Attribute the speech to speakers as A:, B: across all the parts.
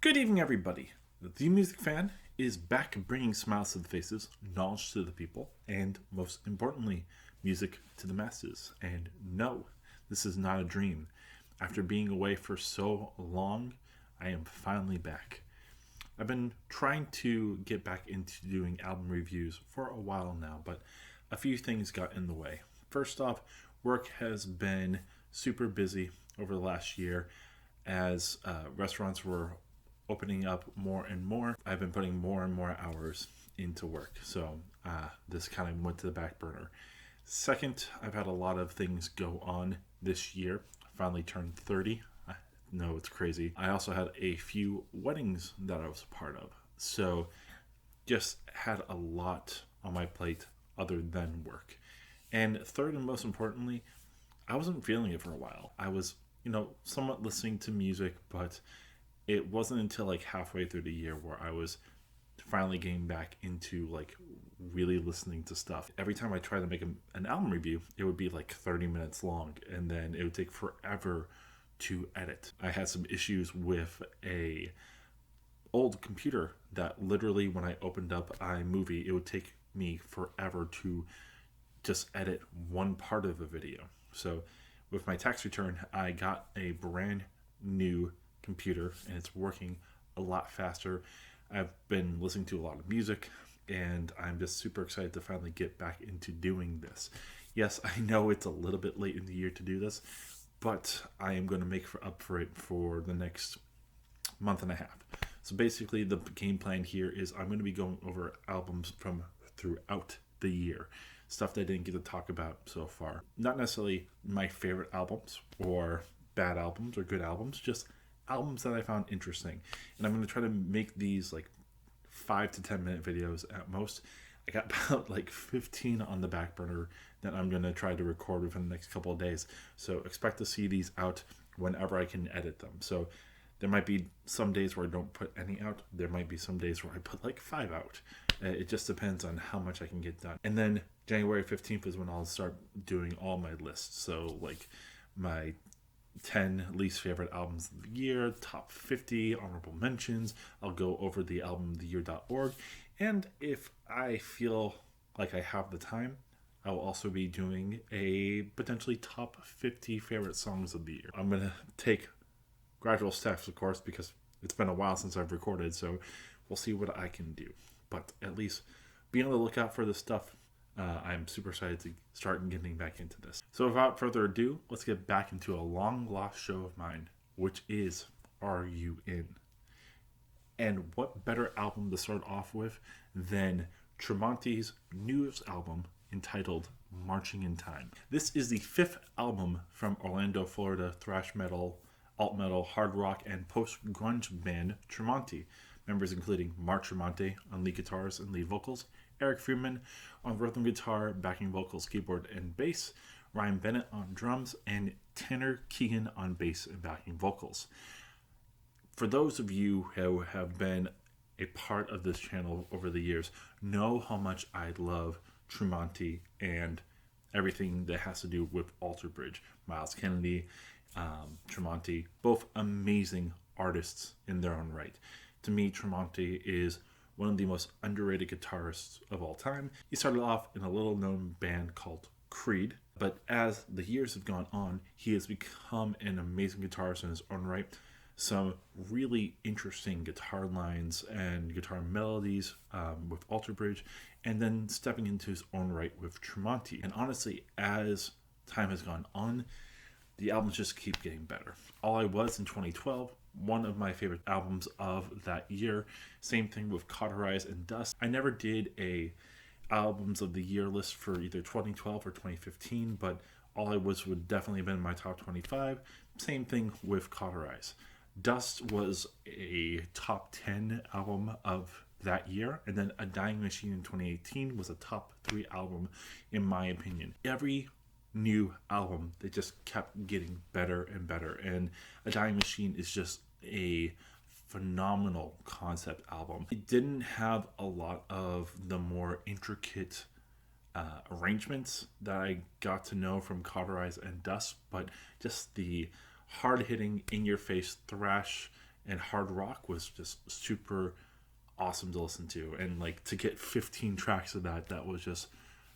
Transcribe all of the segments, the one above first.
A: Good evening, everybody. The Music Fan is back bringing smiles to the faces, knowledge to the people, and most importantly, music to the masses. And no, this is not a dream. After being away for so long, I am finally back. I've been trying to get back into doing album reviews for a while now, but a few things got in the way. First off, work has been super busy over the last year as restaurants were opening up more and more. I've been putting more and more hours into work, so this kind of went to the back burner. Second, I've had a lot of things go on this year. I finally turned 30. I know it's crazy. I also had a few weddings that I was a part of, so just had a lot on my plate other than work. And third and most importantly, I wasn't feeling it for a while. I was, somewhat listening to music, but it wasn't until like halfway through the year where I was finally getting back into like really listening to stuff. Every time I tried to make an album review, it would be like 30 minutes long, and then it would take forever to edit. I had some issues with a old computer that literally when I opened up iMovie, it would take me forever to just edit one part of a video. So with my tax return, I got a brand new computer and it's working a lot faster. I've been listening to a lot of music and I'm just super excited to finally get back into doing this. Yes, I know it's a little bit late in the year to do this, but I am going to make up for it for the next month and a half. So basically the game plan here is I'm going to be going over albums from throughout the year. Stuff that I didn't get to talk about so far. Not necessarily my favorite albums or bad albums or good albums, just albums that I found interesting. And I'm going to try to make these like 5 to 10 minute videos at most. I got about like 15 on the back burner that I'm going to try to record within the next couple of days. So expect to see these out whenever I can edit them. So there might be some days where I don't put any out. There might be some days where I put like 5 out. It just depends on how much I can get done. And then January 15th is when I'll start doing all my lists. So like my 10 least favorite albums of the year, top 50, honorable mentions. I'll go over the albumoftheyear.org. And if I feel like I have the time, I will also be doing a potentially top 50 favorite songs of the year. I'm going to take gradual steps, of course, because it's been a while since I've recorded, so we'll see what I can do. But at least be on the lookout for this stuff. I'm super excited to start getting back into this. So without further ado, let's get back into a long lost show of mine, which is Are You In? And what better album to start off with than Tremonti's newest album entitled Marching in Time. This is the 5th album from Orlando, Florida thrash metal, alt metal, hard rock, and post-grunge band Tremonti. Members including Mark Tremonti on lead guitars and lead vocals, Eric Freeman on rhythm guitar, backing vocals, keyboard, and bass, Ryan Bennett on drums, and Tanner Keegan on bass and backing vocals. For those of you who have been a part of this channel over the years, know how much I love Tremonti and everything that has to do with Alter Bridge. Miles Kennedy, Tremonti, both amazing artists in their own right. To me, Tremonti is one of the most underrated guitarists of all time. He started off in a little-known band called Creed, but as the years have gone on, he has become an amazing guitarist in his own right. Some really interesting guitar lines and guitar melodies with Alter Bridge, and then stepping into his own right with Tremonti. And honestly, as time has gone on, the albums just keep getting better. All I Was in 2012, one of my favorite albums of that year. Same thing with Cauterize and Dust. I never did a albums of the year list for either 2012 or 2015, but All I Was would definitely have been in my top 25. Same thing with Cauterize. Dust was a top 10 album of that year, and then A Dying Machine in 2018 was a top 3 album in my opinion. Every new album, they just kept getting better and better, and A Dying Machine is just a phenomenal concept album. It didn't have a lot of the more intricate arrangements that I got to know from Cauterize and Dust, but just the hard-hitting, in-your-face thrash and hard rock was just super awesome to listen to. And like to get 15 tracks of that was just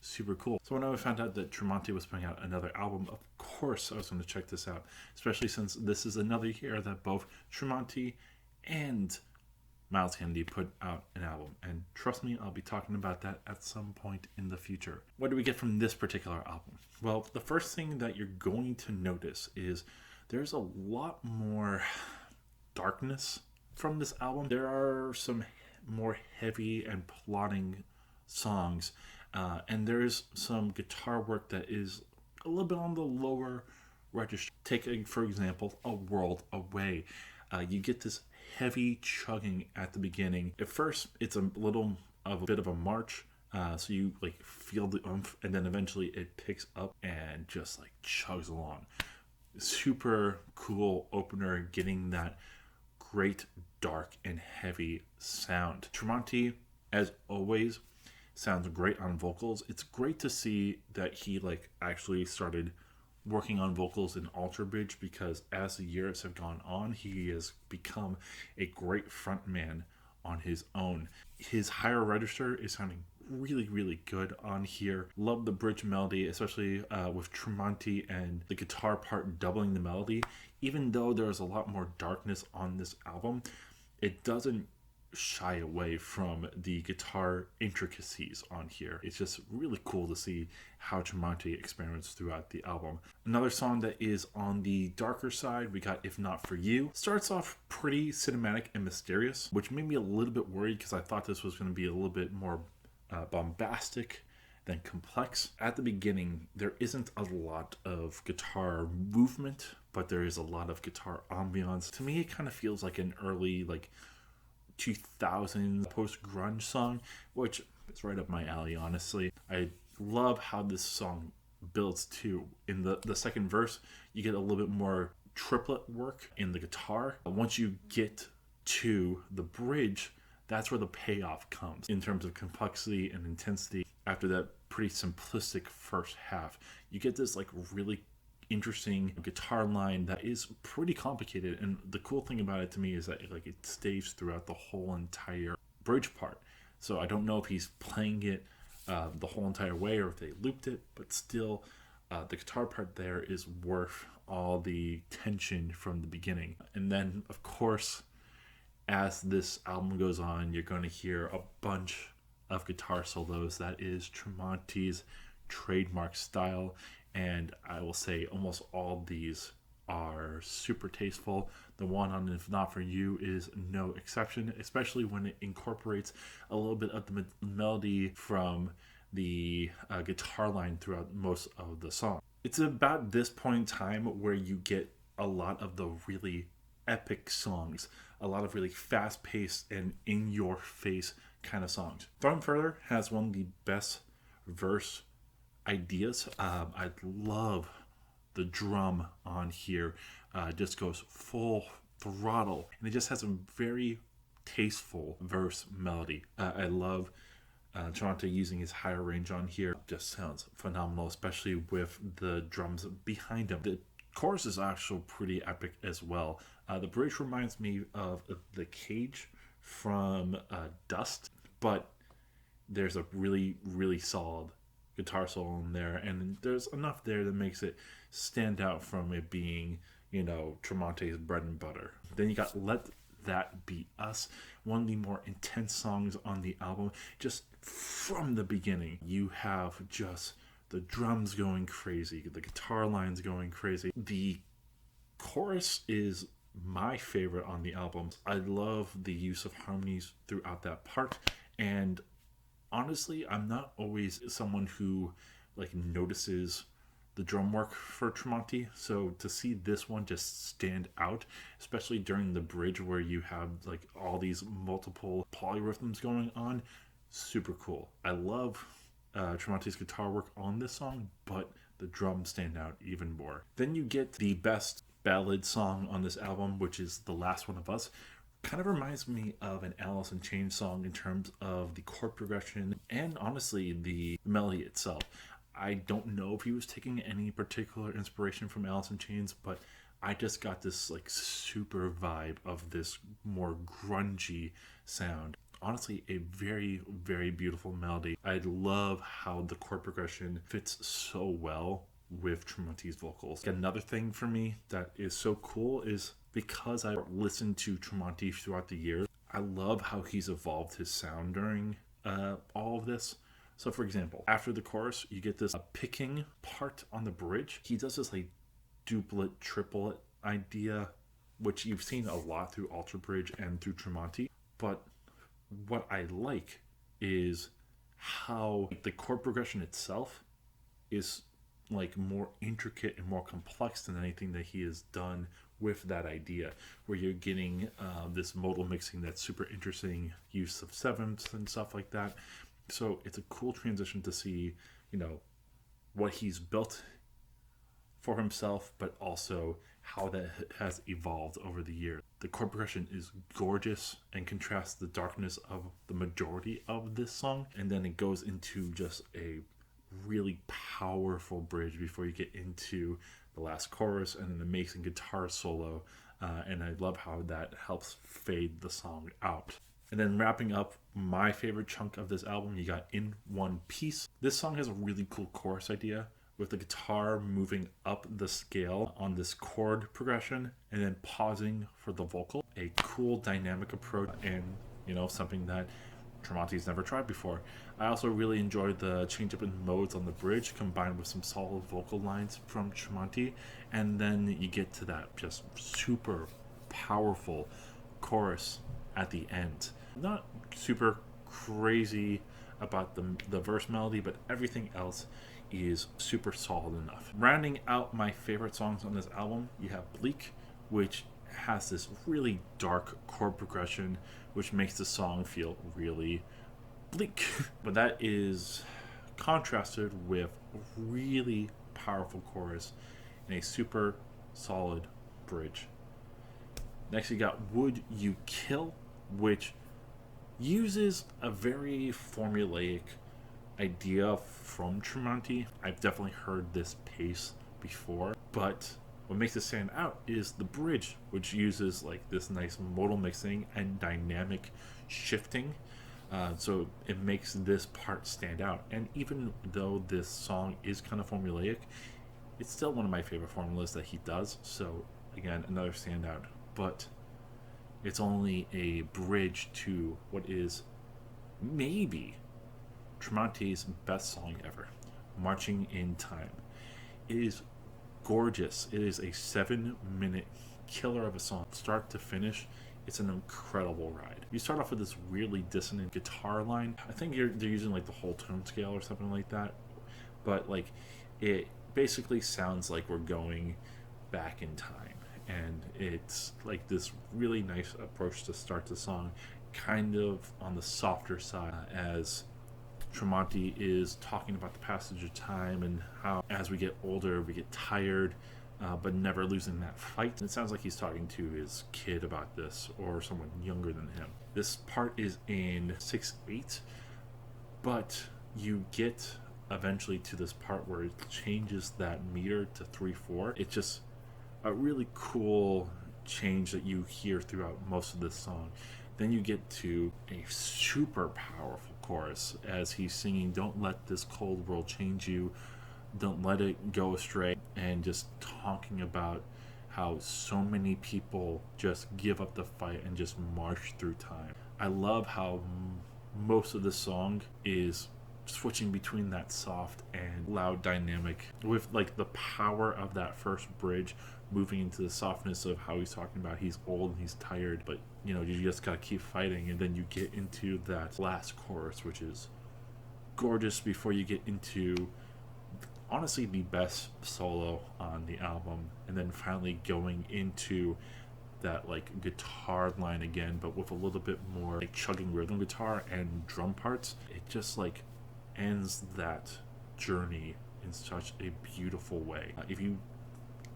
A: super cool. So when I found out that Tremonti was putting out another album, of course I was going to check this out, especially since this is another year that both Tremonti and Miles Kennedy put out an album. And trust me, I'll be talking about that at some point in the future. What do we get from this particular album? Well, the first thing that you're going to notice is there's a lot more darkness from this album. There are some more heavy and plotting songs, and there's some guitar work that is a little bit on the lower register. Take, for example, A World Away. You get this heavy chugging at the beginning. At first, it's a little of a bit of a march, so you like feel the oomph, and then eventually it picks up and just like chugs along. Super cool opener, getting that great dark and heavy sound. Tremonti, as always, sounds great on vocals. It's great to see that he like actually started working on vocals in Alter Bridge, because as the years have gone on, he has become a great frontman on his own. His higher register is sounding really good on here. Love the bridge melody, especially with Tremonti and the guitar part doubling the melody. Even though there's a lot more darkness on this album, it doesn't shy away from the guitar intricacies on here. It's just really cool to see how Tremonti experiments throughout the album. Another song that is on the darker side, we got If Not For You. Starts off pretty cinematic and mysterious, which made me a little bit worried because I thought this was going to be a little bit more bombastic than complex. At the beginning, there isn't a lot of guitar movement, but there is a lot of guitar ambiance. To me, it kind of feels like an early 2000s post-grunge song, which is right up my alley, honestly. I love how this song builds too. In the second verse, you get a little bit more triplet work in the guitar. Once you get to the bridge, that's where the payoff comes in terms of complexity and intensity. After that pretty simplistic first half, you get this really interesting guitar line that is pretty complicated, and the cool thing about it to me is that it stays throughout the whole entire bridge part. So I don't know if he's playing it the whole entire way or if they looped it, but still the guitar part there is worth all the tension from the beginning. And then of course, as this album goes on, you're going to hear a bunch of guitar solos. That is Tremonti's trademark style, and I will say almost all these are super tasteful. The one on If Not For You is no exception, especially when it incorporates a little bit of the melody from the guitar line throughout most of the song. It's about this point in time where you get a lot of the really epic songs, a lot of really fast-paced and in-your-face kind of songs. Thrown Further has one of the best verse ideas. I love the drum on here. Just goes full throttle, and it just has a very tasteful verse melody. I love Tremonti using his higher range on here. Just sounds phenomenal, especially with the drums behind him. The chorus is actually pretty epic as well. The bridge reminds me of the cage from Dust, but there's a really solid guitar solo in there, and there's enough there that makes it stand out from it being, Tremonti's bread and butter. Then you got Let That Be Us, one of the more intense songs on the album. Just from the beginning, you have just the drums going crazy, the guitar lines going crazy. The chorus is my favorite on the album. I love the use of harmonies throughout that part, and honestly, I'm not always someone who notices the drum work for Tremonti, so to see this one just stand out, especially during the bridge where you have all these multiple polyrhythms going on, super cool. I love Tremonti's guitar work on this song, but the drums stand out even more. Then you get the best ballad song on this album, which is The Last One of Us. Kind of reminds me of an Alice in Chains song in terms of the chord progression and honestly the melody itself. I don't know if he was taking any particular inspiration from Alice in Chains, but I just got this like super vibe of this more grungy sound. Honestly, a very, very beautiful melody. I love how the chord progression fits so well with Tremonti's vocals. Another thing for me that is so cool is because I listened to Tremonti throughout the years, I love how he's evolved his sound during all of this. So, for example, after the chorus, you get this picking part on the bridge. He does this like duplet, triplet idea, which you've seen a lot through Alter Bridge and through Tremonti. But what I like is how the chord progression itself is like more intricate and more complex than anything that he has done with that idea, where you're getting this modal mixing that's super interesting, use of sevenths and stuff like that. So it's a cool transition to see, what he's built for himself, but also how that has evolved over the years. The chord progression is gorgeous and contrasts the darkness of the majority of this song, and then it goes into just a really powerful bridge before you get into the last chorus and an amazing guitar solo, and I love how that helps fade the song out. And then wrapping up my favorite chunk of this album, you got In One Piece. This song has a really cool chorus idea with the guitar moving up the scale on this chord progression and then pausing for the vocal. A cool dynamic approach, and something that Tremonti's never tried before. I also really enjoyed the change up in modes on the bridge combined with some solid vocal lines from Tremonti, and then you get to that just super powerful chorus at the end. Not super crazy about the verse melody, but everything else is super solid enough. Rounding out my favorite songs on this album, you have Bleak, which has this really dark chord progression, which makes the song feel really bleak. But that is contrasted with a really powerful chorus and a super solid bridge. Next, you got Would You Kill, which uses a very formulaic idea from Tremonti. I've definitely heard this pace before, but what makes it stand out is the bridge, which uses like this nice modal mixing and dynamic shifting. So it makes this part stand out. And even though this song is kind of formulaic, it's still one of my favorite formulas that he does. So again, another standout. But it's only a bridge to what is maybe Tremonti's best song ever, Marching in Time. It is gorgeous. It is a 7-minute killer of a song, start to finish. It's an incredible ride. You start off with this really dissonant guitar line. I think they're using like the whole tone scale or something like that, but like it basically sounds like we're going back in time, and it's like this really nice approach to start the song, kind of on the softer side, as Tremonti is talking about the passage of time and how as we get older we get tired, but never losing that fight. And it sounds like he's talking to his kid about this, or someone younger than him. This part is in 6/8, but you get eventually to this part where it changes that meter to 3/4. It's just a really cool change that you hear throughout most of this song. Then you get to a super powerful chorus as he's singing, "Don't let this cold world change you, don't let it go astray," and just talking about how so many people just give up the fight and just march through time. I love how most of the song is switching between that soft and loud dynamic, with like the power of that first bridge moving into the softness of how he's talking about he's old and he's tired, but you just gotta keep fighting. And then you get into that last chorus, which is gorgeous, before you get into honestly the best solo on the album, and then finally going into that like guitar line again, but with a little bit more like chugging rhythm guitar and drum parts. It just like ends that journey in such a beautiful way. If you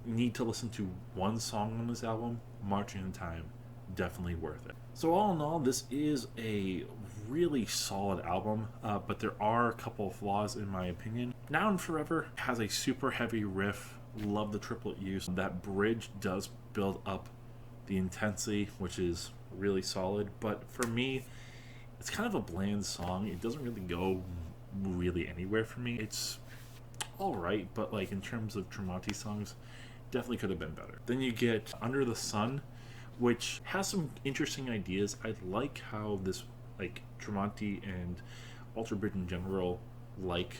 A: need to listen to one song on this album, Marching in Time, definitely worth it. So all in all, this is a really solid album, but there are a couple of flaws in my opinion. Now and Forever has a super heavy riff Love the triplet use. That bridge does build up the intensity, which is really solid. But for me, it's kind of a bland song. It doesn't really go really anywhere for me. It's all right, but like in terms of Tremonti songs, definitely could have been better. Then you get Under the Sun, which has some interesting ideas. I like how this, like, Tremonti and Alter Bridge in general, like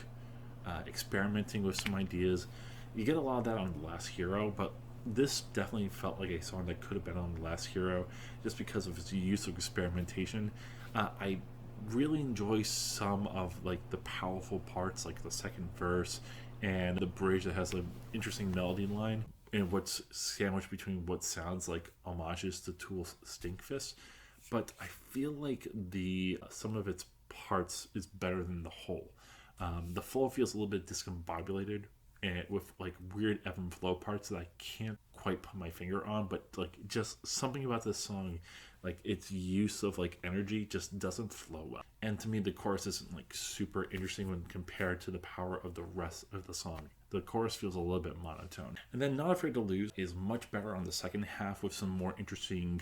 A: experimenting with some ideas. You get a lot of that on The Last Hero, but this definitely felt like a song that could have been on The Last Hero just because of its use of experimentation. I really enjoy some of like the powerful parts, like the second verse and the bridge that has an interesting melody line, and what's sandwiched between what sounds like homages to Tool's Stinkfist. But I feel like the some of its parts is better than the whole. The flow feels a little bit discombobulated and with like weird ebb and flow parts that I can't quite put my finger on, but like just something about this song, like its use of like energy just doesn't flow well. And to me, the chorus isn't like super interesting when compared to the power of the rest of the song. The chorus feels a little bit monotone. And then Not Afraid to Lose is much better on the second half with some more interesting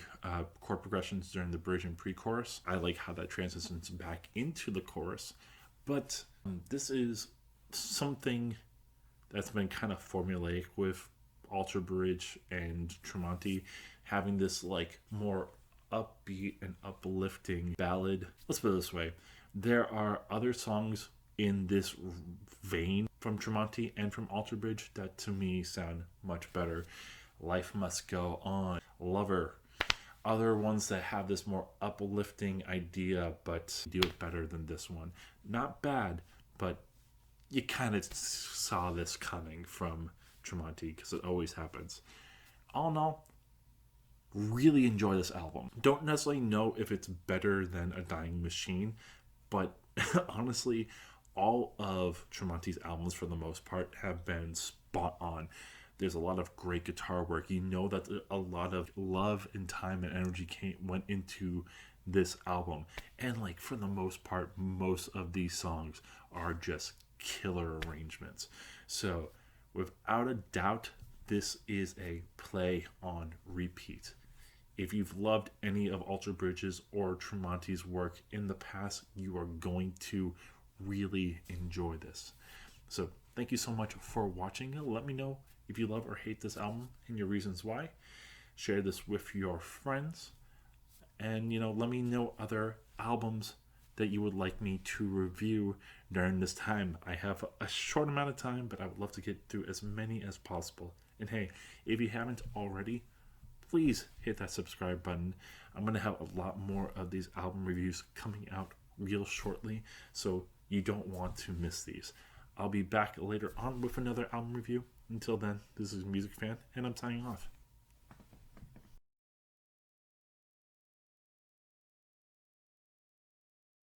A: chord progressions during the bridge and pre-chorus. I like how that transitions back into the chorus. But this is something that's been kind of formulaic with Alter Bridge and Tremonti, having this like more upbeat and uplifting ballad. Let's put it this way. There are other songs in this vein from Tremonti and from Alter Bridge that to me sound much better. Life Must Go On, Lover, other ones that have this more uplifting idea but do it better than this one. Not bad, but you kind of saw this coming from Tremonti because it always happens. All in all, really enjoy this album. Don't necessarily know if it's better than A Dying Machine, but honestly, all of Tremonti's albums for the most part have been spot on. There's a lot of great guitar work. You know that a lot of love and time and energy went into this album. And like for the most part, most of these songs are just killer arrangements. So without a doubt, this is a play on repeat. If you've loved any of Alter Bridge's or Tremonti's work in the past, you are going to really enjoy this. So thank you so much for watching. Let me know if you love or hate this album and your reasons why. Share this with your friends. And, let me know other albums that you would like me to review during this time. I have a short amount of time, but I would love to get through as many as possible. And hey, if you haven't already, please hit that subscribe button. I'm going to have a lot more of these album reviews coming out real shortly, so you don't want to miss these. I'll be back later on with another album review. Until then, this is Music Fan, and I'm signing off.